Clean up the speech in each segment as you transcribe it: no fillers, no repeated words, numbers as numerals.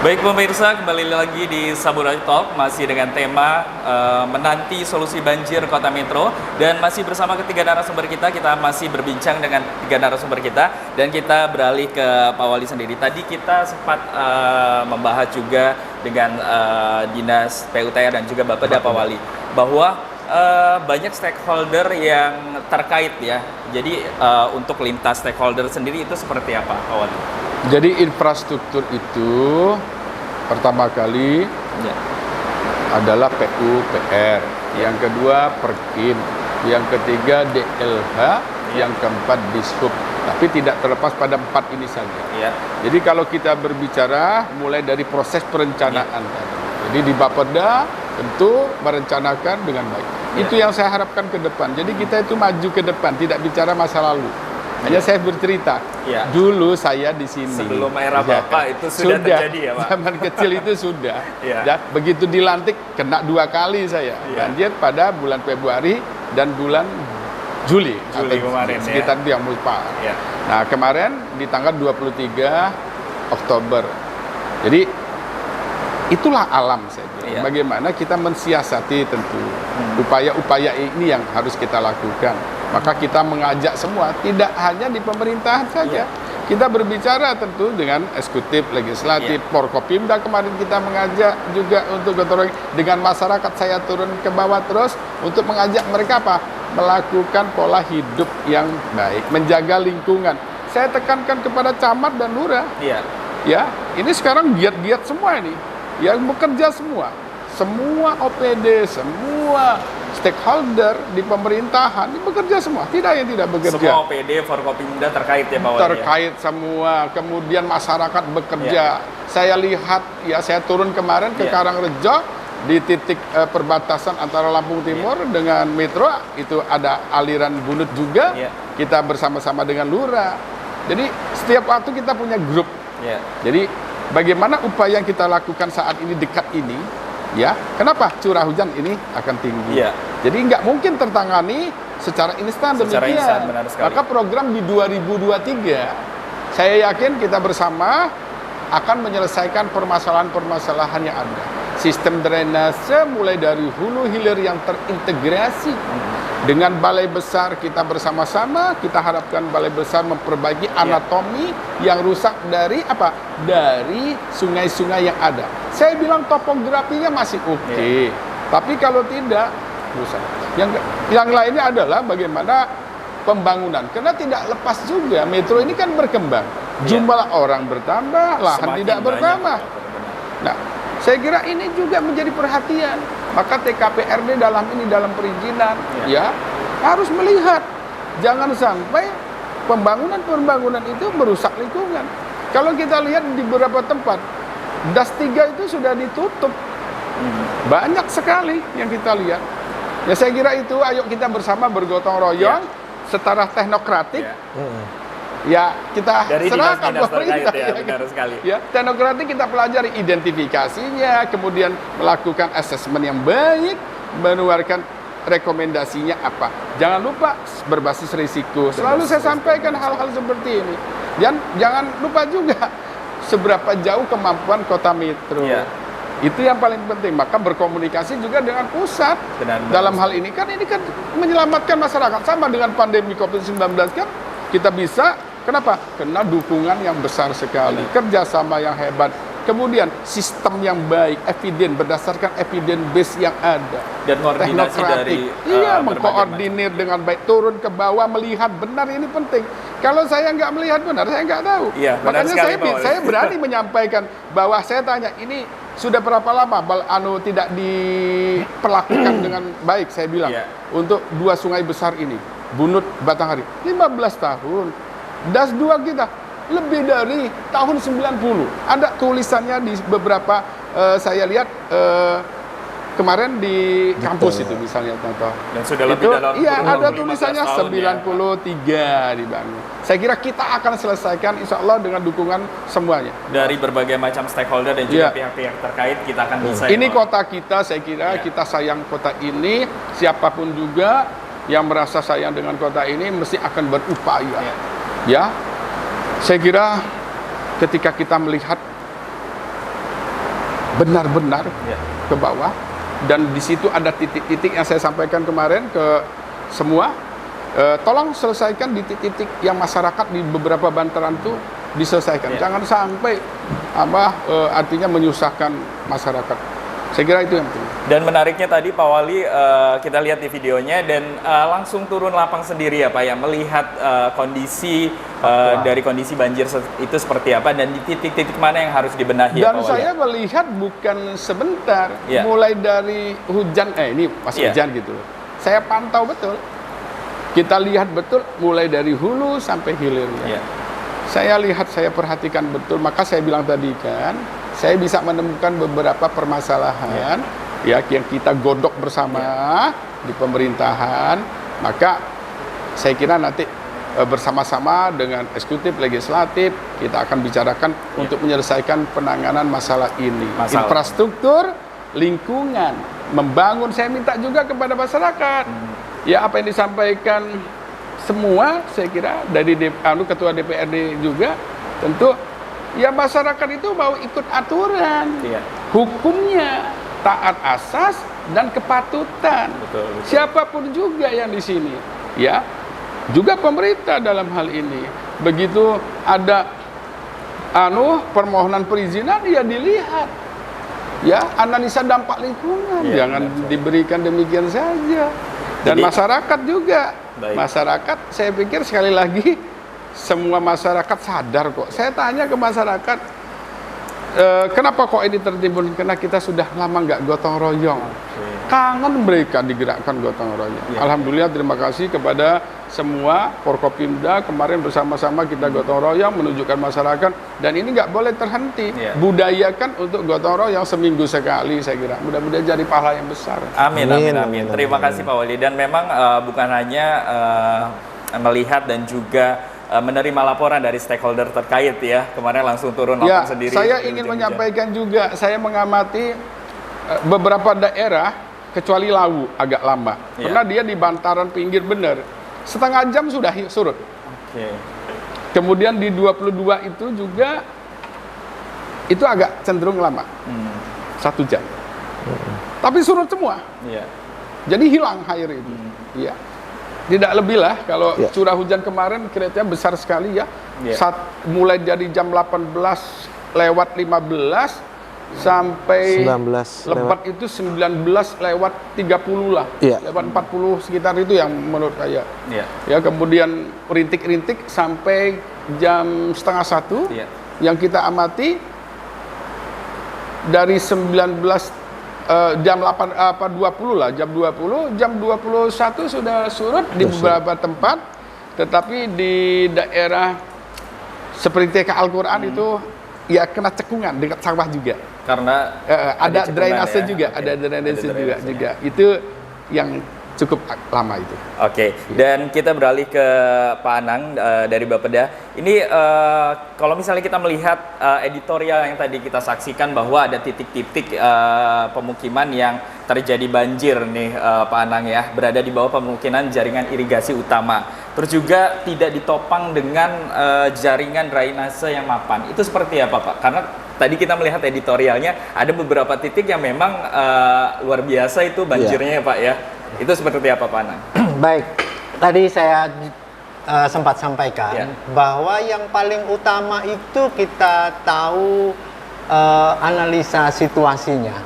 Baik pemirsa, kembali lagi di Saburai Talk, masih dengan tema menanti solusi banjir Kota Metro, dan masih bersama ketiga narasumber kita. Kita masih berbincang dengan tiga narasumber kita, dan kita beralih ke Pak Wali sendiri. Tadi kita sempat membahas juga dengan Dinas PUTR dan juga Bapeda Pak Wali, bahwa banyak stakeholder yang terkait ya. Jadi untuk lintas stakeholder sendiri itu seperti apa Pak Wali? Jadi infrastruktur itu pertama kali adalah PUPR, yang kedua Perkim, yang ketiga DLH, yang keempat Dishub. Tapi tidak terlepas pada 4 ini saja. Jadi kalau kita berbicara mulai dari proses perencanaan, jadi di Bapeda tentu merencanakan dengan baik. Itu yang saya harapkan ke depan. Jadi kita itu maju ke depan, tidak bicara masa lalu. Hanya saya bercerita, dulu saya di sini. Sebelum era Bapak itu sudah terjadi ya Pak? Zaman kecil itu sudah. Ya, begitu dilantik, kena 2 kali saya. Banjir pada bulan Februari dan bulan Juli kemarin sekitar dia lupa. Nah kemarin di tanggal 23 Oktober. Jadi itulah alam saya bilang. Bagaimana kita mensiasati tentu upaya-upaya ini yang harus kita lakukan. Maka kita mengajak semua, tidak hanya di pemerintahan saja. Kita berbicara tentu dengan eksekutif, legislatif, Forkopimda kemarin kita mengajak juga untuk gotong royong dengan masyarakat. Saya turun ke bawah terus untuk mengajak mereka apa? Melakukan pola hidup yang baik, menjaga lingkungan. Saya tekankan kepada camat dan lurah. Ya, ini sekarang giat-giat semua ini, yang bekerja semua OPD, semua stakeholder di pemerintahan ini bekerja semua, tidak yang tidak bekerja. Semua OPD, Forkopimda terkait ya Pak Wali? Terkait semua, kemudian masyarakat bekerja. Saya lihat, saya turun kemarin ke Karangrejo, di titik perbatasan antara Lampung Timur dengan Metro, itu ada aliran bunut juga, kita bersama-sama dengan lurah. Jadi setiap waktu kita punya grup. Jadi bagaimana upaya yang kita lakukan saat ini dekat ini, kenapa curah hujan ini akan tinggi? Jadi nggak mungkin tertangani secara instan demikian. Maka program di 2023, saya yakin kita bersama akan menyelesaikan permasalahan-permasalahan yang ada. Sistem drainase mulai dari hulu hilir yang terintegrasi dengan balai besar, kita bersama-sama kita harapkan balai besar memperbaiki anatomi yang rusak dari apa? Dari sungai-sungai yang ada. Saya bilang topografinya masih oke. Tapi kalau tidak rusak. Yang lainnya adalah bagaimana pembangunan. Karena tidak lepas juga Metro ini kan berkembang. Jumlah orang bertambah, lahan semakin tidak bertambah. Nah, saya kira ini juga menjadi perhatian. Maka TKPRD dalam perizinan harus melihat, jangan sampai pembangunan itu merusak lingkungan. Kalau kita lihat di beberapa tempat, DAS 3 itu sudah ditutup. Banyak sekali yang kita lihat. Ya saya kira itu, ayo kita bersama bergotong royong secara teknokratik. Kita dari serahkan pemerintah benar sekali. Teknokratik kita pelajari identifikasinya, kemudian melakukan asesmen yang baik, mengeluarkan rekomendasinya apa. Jangan lupa berbasis risiko. Selalu saya sampaikan hal-hal seperti ini. Dan jangan lupa juga seberapa jauh kemampuan Kota Metro. Itu yang paling penting. Maka berkomunikasi juga dengan pusat. Dalam hal ini kan menyelamatkan masyarakat. Sama dengan pandemi COVID-19 kan kita bisa. Kenapa? Karena dukungan yang besar sekali, kerjasama yang hebat, kemudian sistem yang baik, berdasarkan evidence base yang ada, dan koordinasi dari mengkoordinir dengan baik, turun ke bawah melihat benar, ini penting. Kalau saya nggak melihat benar, saya nggak tahu. Makanya saya berani menyampaikan bahwa saya tanya, ini sudah berapa lama tidak diperlakukan dengan baik, saya bilang untuk 2 sungai besar ini, Bunut, Batanghari, 15 tahun. DAS 2 kita lebih dari tahun 90. Ada tulisannya di beberapa, saya lihat kemarin di kampus itu misalnya contoh. Dan sudah lebih dalam ada tulisannya 93 dibangun. Saya kira kita akan selesaikan insya Allah dengan dukungan semuanya. Dari berbagai macam stakeholder dan juga pihak-pihak terkait, kita akan bisa. Ini kota kita, saya kira kita sayang kota ini. Siapapun juga yang merasa sayang dengan kota ini mesti akan berupaya. Saya kira ketika kita melihat benar-benar ke bawah, dan di situ ada titik-titik yang saya sampaikan kemarin ke semua. Tolong selesaikan di titik-titik yang masyarakat di beberapa bantaran itu diselesaikan. Jangan sampai artinya menyusahkan masyarakat. Saya kira itu yang penting. Dan menariknya tadi Pak Wali, kita lihat di videonya dan langsung turun lapang sendiri ya Pak ya, melihat kondisi dari kondisi banjir itu seperti apa dan di titik-titik mana yang harus dibenahi ya Dan Pak Wali. saya melihat bukan sebentar, mulai dari hujan, ini masih hujan gitu loh. Saya pantau betul, kita lihat betul mulai dari hulu sampai hilirnya. Saya lihat, saya perhatikan betul, maka saya bilang tadi kan, saya bisa menemukan beberapa permasalahan yang kita godok bersama di pemerintahan. Maka saya kira nanti bersama-sama dengan eksekutif, legislatif, kita akan bicarakan untuk menyelesaikan penanganan masalah ini. Infrastruktur, lingkungan, membangun. Saya minta juga kepada masyarakat, ya apa yang disampaikan semua, saya kira dari Ketua DPRD juga, tentu ya masyarakat itu mau ikut aturan, hukumnya, taat asas dan kepatutan. Betul. Siapapun juga yang di sini, ya, juga pemerintah dalam hal ini. Begitu ada permohonan perizinan, ya dilihat, ya analisa dampak lingkungan, jangan diberikan demikian saja. Dan masyarakat juga, masyarakat, saya pikir sekali lagi semua masyarakat sadar kok. Saya tanya ke masyarakat, kenapa kok ini tertimbun? Karena kita sudah lama nggak gotong royong. Kangen mereka digerakkan gotong royong. Alhamdulillah, terima kasih kepada semua Forkopimda, kemarin bersama-sama kita gotong royong menunjukkan masyarakat, dan ini nggak boleh terhenti. Budayakan untuk gotong royong seminggu sekali, saya kira. Mudah-mudahan jadi pahala yang besar. Amin. Terima kasih Pak Wali. Dan memang bukan hanya melihat dan juga menerima laporan dari stakeholder terkait ya, kemarin langsung turun lapang sendiri. Saya ingin menyampaikan juga, saya mengamati beberapa daerah, kecuali Lawu agak lama, karena dia di bantaran pinggir bener, setengah jam sudah surut. Kemudian di 22 itu juga itu agak cenderung lama, 1 jam, tapi surut semua. Jadi hilang air itu. Tidak lebih lah, kalau curah hujan kemarin kira-kira besar sekali ya. Mulai dari jam 18 lewat 15 sampai 19 lebat itu 19 lewat 30 lah. Lewat 40 sekitar itu yang menurut saya. Ya, kemudian rintik-rintik sampai jam setengah 1 yang kita amati dari 19 jam 20 lah, jam 20, jam 21 sudah surut di beberapa tempat, tetapi di daerah seperti TK Al-Quran itu ya kena cekungan dekat sawah juga. Karena ada drainase juga, ada drainase juga. Itu yang cukup lama itu. Dan kita beralih ke Pak Anang dari Bapeda. Ini kalau misalnya kita melihat editorial yang tadi kita saksikan bahwa ada titik-titik pemukiman yang terjadi banjir nih Pak Anang ya, berada di bawah pemukiman jaringan irigasi utama. Terus juga tidak ditopang dengan jaringan drainase yang mapan. Itu seperti apa Pak? Karena tadi kita melihat editorialnya ada beberapa titik yang memang luar biasa itu banjirnya ya Pak ya. Itu seperti apa Pak Anang? Baik, tadi saya sempat sampaikan bahwa yang paling utama itu kita tahu analisa situasinya.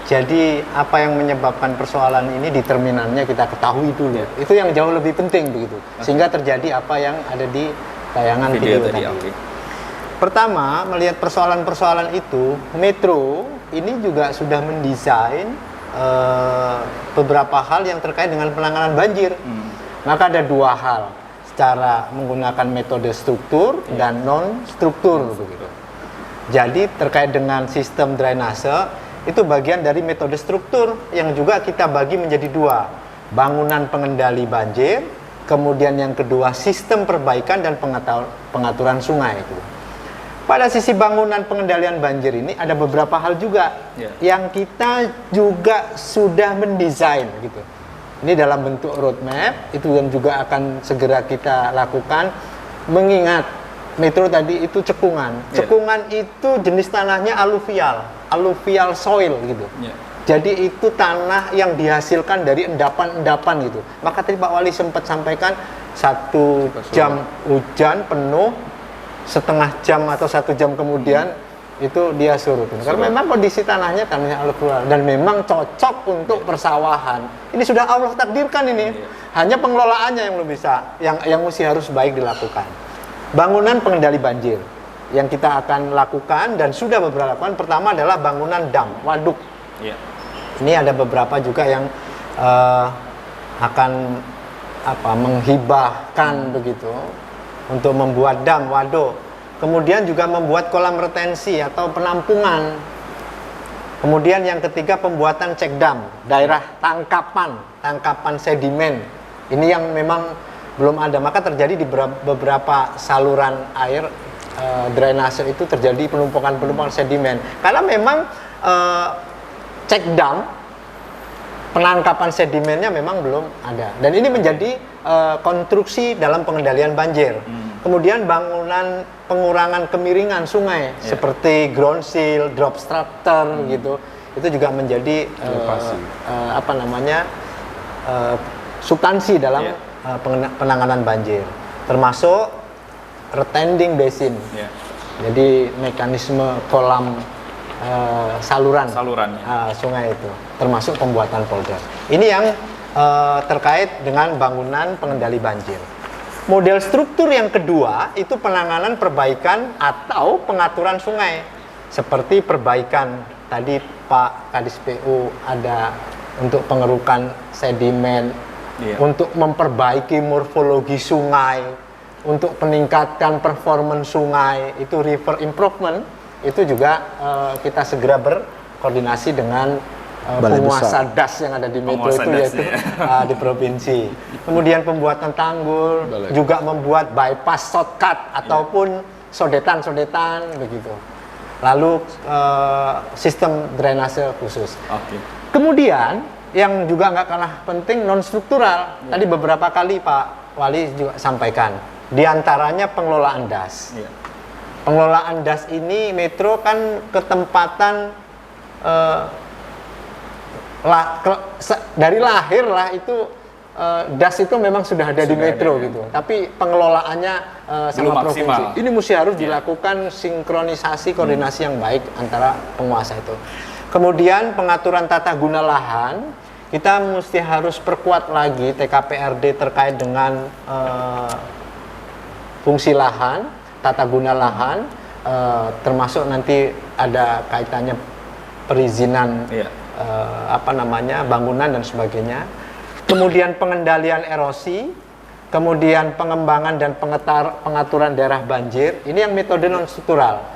Jadi apa yang menyebabkan persoalan ini, determinannya kita ketahui dulu. Itu yang jauh lebih penting begitu. Sehingga terjadi apa yang ada di tayangan video tadi. Pertama, melihat persoalan-persoalan itu, Metro ini juga sudah mendesain beberapa hal yang terkait dengan penanganan banjir. Maka ada 2 hal, secara menggunakan metode struktur dan non struktur begitu. Jadi terkait dengan sistem drainase itu bagian dari metode struktur yang juga kita bagi menjadi 2, bangunan pengendali banjir, kemudian yang kedua sistem perbaikan dan pengaturan sungai itu. Pada sisi bangunan pengendalian banjir ini ada beberapa hal juga yang kita juga sudah mendesain gitu. Ini dalam bentuk roadmap, itu yang juga akan segera kita lakukan. Mengingat Metro tadi itu cekungan. Cekungan itu jenis tanahnya aluvial. alluvial soil gitu. Ya. Jadi itu tanah yang dihasilkan dari endapan-endapan gitu. Maka tadi Pak Wali sempat sampaikan 1 jam hujan penuh, setengah jam atau 1 jam kemudian itu dia surut. Karena memang kondisi tanahnya alluvial dan memang cocok untuk persawahan. Ini sudah Allah takdirkan ini. Hanya pengelolaannya yang belum bisa, yang mesti harus baik dilakukan. Bangunan pengendali banjir yang kita akan lakukan dan sudah beberapa lakukan. Pertama adalah bangunan dam, waduk. Ya. Ini ada beberapa juga yang akan menghibahkan begitu untuk membuat dam, waduk. Kemudian juga membuat kolam retensi atau penampungan. Kemudian yang ketiga pembuatan cek dam, daerah tangkapan sedimen. Ini yang memang belum ada. Maka terjadi di beberapa saluran air drainase itu terjadi penumpukan sedimen. Karena memang cek dam, penangkapan sedimennya memang belum ada. Dan ini menjadi konstruksi dalam pengendalian banjir. Kemudian bangunan pengurangan kemiringan sungai seperti ground seal, drop structure gitu. Itu juga menjadi substansi dalam penanganan banjir. Termasuk retending basin. Jadi mekanisme kolam saluran sungai itu, termasuk pembuatan polder. Ini yang terkait dengan bangunan pengendali banjir. Model struktur yang kedua itu penanganan perbaikan atau pengaturan sungai, seperti perbaikan tadi Pak Kadis PU ada untuk pengerukan sedimen, untuk memperbaiki morfologi sungai, untuk meningkatkan performance sungai, itu river improvement. Itu juga kita segera berkoordinasi dengan penguasa DAS yang ada di Metro itu, yaitu di provinsi. Kemudian pembuatan tanggul, juga membuat bypass shortcut ataupun sodetan begitu. Lalu sistem drainase khusus. Kemudian yang juga nggak kalah penting non struktural. Tadi beberapa kali Pak Wali juga sampaikan. Di antaranya pengelolaan DAS. Pengelolaan DAS ini Metro kan ketempatan dari lahir lah itu DAS itu memang sudah ada di Metro gitu. Tapi pengelolaannya sama provinsi. Ini mesti harus dilakukan sinkronisasi koordinasi yang baik antara penguasa itu. Kemudian pengaturan tata guna lahan, kita mesti harus perkuat lagi TKPRD terkait dengan fungsi lahan, tata guna lahan, termasuk nanti ada kaitannya perizinan bangunan dan sebagainya. Kemudian pengendalian erosi, kemudian pengembangan dan pengaturan daerah banjir. Ini yang metode non struktural.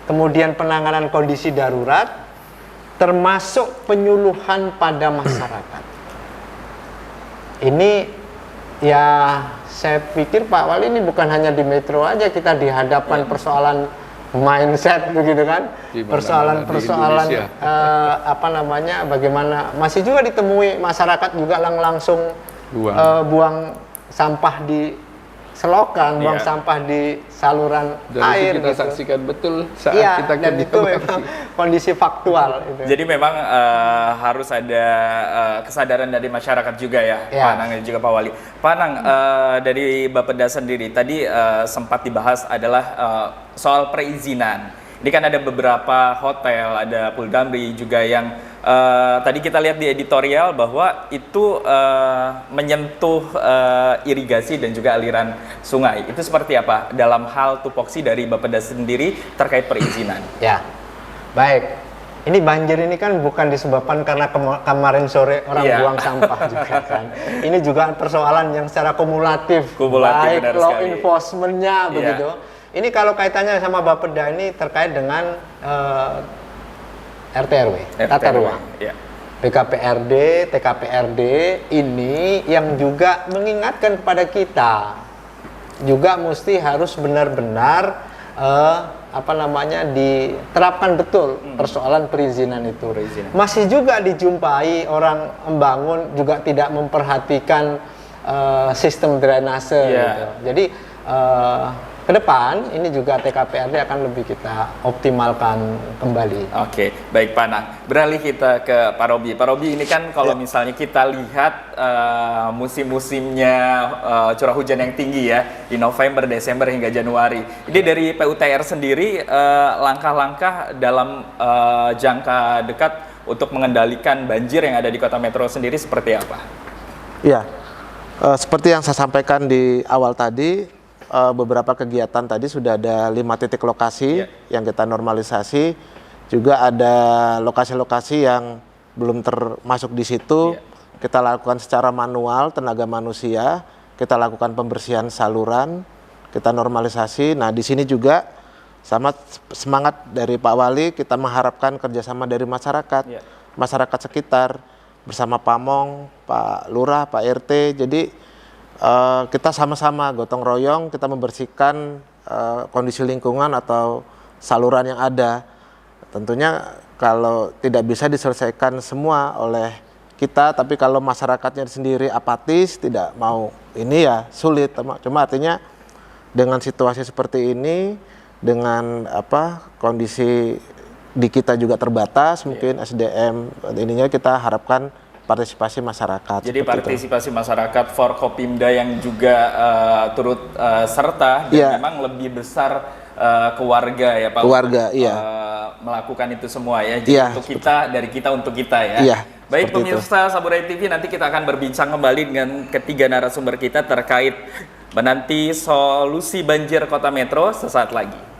Kemudian penanganan kondisi darurat, termasuk penyuluhan pada masyarakat. Ini ya saya pikir Pak Wali ini bukan hanya di Metro aja kita dihadapkan persoalan mindset begitu kan, persoalan bagaimana masih juga ditemui masyarakat juga langsung buang sampah di selokan, buang sampah di saluran air. Kita saksikan betul saat kita dan itu memang kondisi faktual. Jadi memang harus ada kesadaran dari masyarakat juga ya, Pak Anang dan juga Pak Wali. Pak Anang, dari Bapeda sendiri tadi sempat dibahas adalah soal perizinan. Ini kan ada beberapa hotel, ada Pool Damri juga yang tadi kita lihat di editorial bahwa itu menyentuh irigasi dan juga aliran sungai. Itu seperti apa dalam hal tupoksi dari Bapeda sendiri terkait perizinan? Ya, baik. Ini banjir ini kan bukan disebabkan karena kemarin sore orang buang sampah juga kan. Ini juga persoalan yang secara kumulatif baik law enforcement-nya begitu. Ini kalau kaitannya sama Bapeda ini terkait dengan RT/RW, tata ruang. BKPRD, TKPRD ini yang juga mengingatkan kepada kita juga mesti harus benar-benar diterapkan betul persoalan perizinan itu. Masih juga dijumpai orang membangun juga tidak memperhatikan sistem drainase gitu. Jadi ke depan ini juga TKPRD akan lebih kita optimalkan kembali. Oke, baik Pak Nang. Beralih kita ke Pak Robi. Pak Robi, ini kan kalau misalnya kita lihat musim-musimnya curah hujan yang tinggi ya, di November, Desember hingga Januari. Ini dari PUTR sendiri, langkah-langkah dalam jangka dekat untuk mengendalikan banjir yang ada di Kota Metro sendiri seperti apa? Ya, seperti yang saya sampaikan di awal tadi, beberapa kegiatan tadi sudah ada 5 titik lokasi yang kita normalisasi, juga ada lokasi-lokasi yang belum termasuk di situ. Kita lakukan secara manual, tenaga manusia, kita lakukan pembersihan saluran, kita normalisasi. Nah, di sini juga sama semangat dari Pak Wali, kita mengharapkan kerjasama dari masyarakat, masyarakat sekitar, bersama Pamong, Pak Lurah, Pak RT. Jadi kita sama-sama gotong royong, kita membersihkan kondisi lingkungan atau saluran yang ada. Tentunya kalau tidak bisa diselesaikan semua oleh kita, tapi kalau masyarakatnya sendiri apatis, tidak mau, ini ya sulit. Cuma artinya dengan situasi seperti ini, dengan kondisi di kita juga terbatas, mungkin SDM ininya, kita harapkan partisipasi masyarakat. Jadi partisipasi masyarakat, Forkopimda yang juga turut serta, dan memang lebih besar keluarga ya Pak. Keluarga, melakukan itu semua ya. Jadi untuk kita, dari kita untuk kita ya. Baik pemirsa Saburai TV, nanti kita akan berbincang kembali dengan ketiga narasumber kita terkait menanti solusi banjir Kota Metro sesaat lagi.